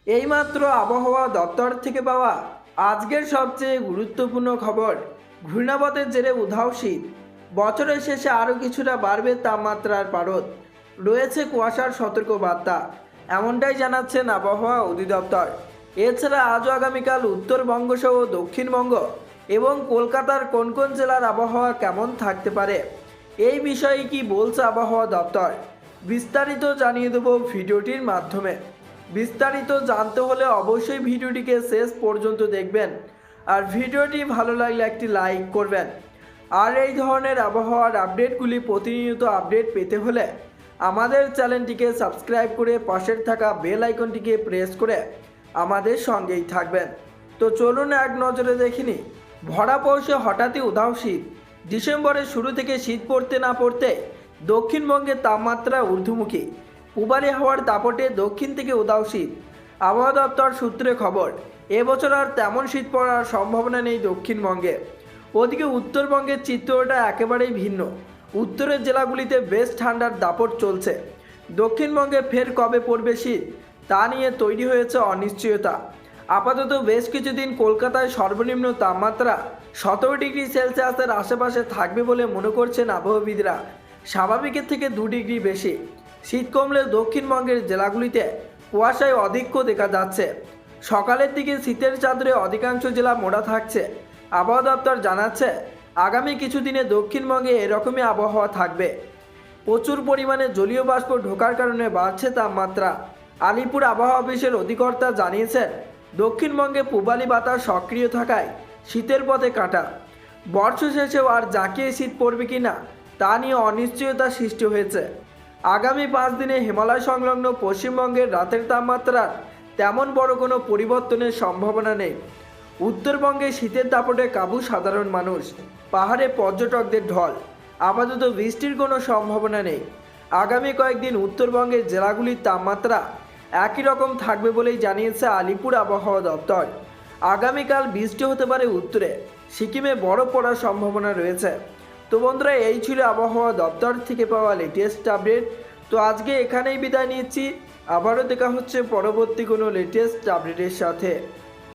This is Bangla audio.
এইমাত্র আবহাওয়া দপ্তর থেকে পাওয়া আজকের সবচেয়ে গুরুত্বপূর্ণ খবর, ঘূর্ণাবতের জেরে উধাও শীত। বছরের শেষে আরও কিছুটা বাড়বে তাপমাত্রার পারদ, রয়েছে কুয়াশার সতর্ক বার্তা, এমনটাই জানাচ্ছেন আবহাওয়া অধিদপ্তর। এছাড়া আজও আগামীকাল উত্তরবঙ্গ সহ দক্ষিণবঙ্গ এবং কলকাতার কোন কোন জেলার আবহাওয়া কেমন থাকতে পারে, এই বিষয়ে কি বলছে আবহাওয়া দপ্তর, বিস্তারিত জানিয়ে দেব ভিডিওটির মাধ্যমে। বিস্তারিত জানতে হলে অবশ্যই ভিডিওটিকে শেষ পর্যন্ত দেখবেন, আর ভিডিওটি ভালো লাগলে একটি লাইক করবেন। আর এই ধরনের আবহাওয়ার আপডেটগুলি প্রতিনিয়ত আপডেট পেতে হলে আমাদের চ্যানেলটিকে সাবস্ক্রাইব করে পাশের থাকা বেল আইকনটিকে প্রেস করে আমাদের সঙ্গেই থাকবেন। তো চলুন এক নজরে দেখিনি। ভরা পৌষে হঠাৎই উধাও শীত। ডিসেম্বরের শুরু থেকে শীত পড়তে না পড়তে দক্ষিণবঙ্গের তাপমাত্রা ঊর্ধ্বমুখী। পূবালি হাওয়ার দাপটে দক্ষিণ থেকে উধাও শীত। আবহাওয়া দপ্তর সূত্রে খবর, এবছর আর তেমন শীত পড়ার সম্ভাবনা নেই দক্ষিণবঙ্গে। ওদিকে উত্তরবঙ্গের চিত্রটা একেবারেই ভিন্ন। উত্তরের জেলাগুলিতে বেশ ঠান্ডার দাপট চলছে। দক্ষিণবঙ্গে ফের কবে পড়বে শীত তা নিয়ে তৈরি হয়েছে অনিশ্চয়তা। আপাতত বেশ কিছুদিন কলকাতায় সর্বনিম্ন তাপমাত্রা 17 ডিগ্রি সেলসিয়াসের আশেপাশে থাকবে বলে মনে করছেন আবহাওয়াবিদরা, স্বাভাবিকের থেকে 2 ডিগ্রি বেশি। শীত কমলে দক্ষিণবঙ্গের জেলাগুলিতে কুয়াশায় আধিক্য দেখা যাচ্ছে। সকালের দিকে শীতের চাদরে অধিকাংশ জেলা মোড়া থাকছে। আবহাওয়া দপ্তর জানাচ্ছে, আগামী কিছুদিনে দক্ষিণবঙ্গে এরকমই আবহাওয়া থাকবে। প্রচুর পরিমাণে জলীয় বাষ্প ঢোকার কারণে বাড়ছে তাপমাত্রা। আলিপুর আবহাওয়া অফিসের অধিকর্তা জানিয়েছেন, দক্ষিণবঙ্গে পূবালি বাতাস সক্রিয় থাকায় শীতের পথে কাটা। বর্ষ শেষেও আর জাঁকিয়ে শীত পড়বে কিনা তা নিয়ে অনিশ্চয়তা সৃষ্টি হয়েছে। আগামী 5 দিনে হিমালয় সংলগ্ন পশ্চিমবঙ্গের রাতের তাপমাত্রার তেমন বড় কোনো পরিবর্তনের সম্ভাবনা নেই। উত্তরবঙ্গে শীতের দাপটে কাবু সাধারণ মানুষ, পাহাড়ে পর্যটকদের ঢল। আপাতত বৃষ্টির কোনো সম্ভাবনা নেই। আগামী কয়েকদিন উত্তরবঙ্গের জেলাগুলির তাপমাত্রা একই রকম থাকবে বলেই জানিয়েছে আলিপুর আবহাওয়া দপ্তর। আগামীকাল বৃষ্টি হতে পারে উত্তরে, সিকিমে বরফ পড়ার সম্ভাবনা রয়েছে। তো বন্ধুরা, এই ছিল আবহাওয়া দপ্তর থেকে পাওয়া লেটেস্ট আপডেট। তো আজকে এখানেই বিদায় নিচ্ছি, আবারও দেখা হচ্ছে পরবর্তী কোনো লেটেস্ট আপডেটের সাথে।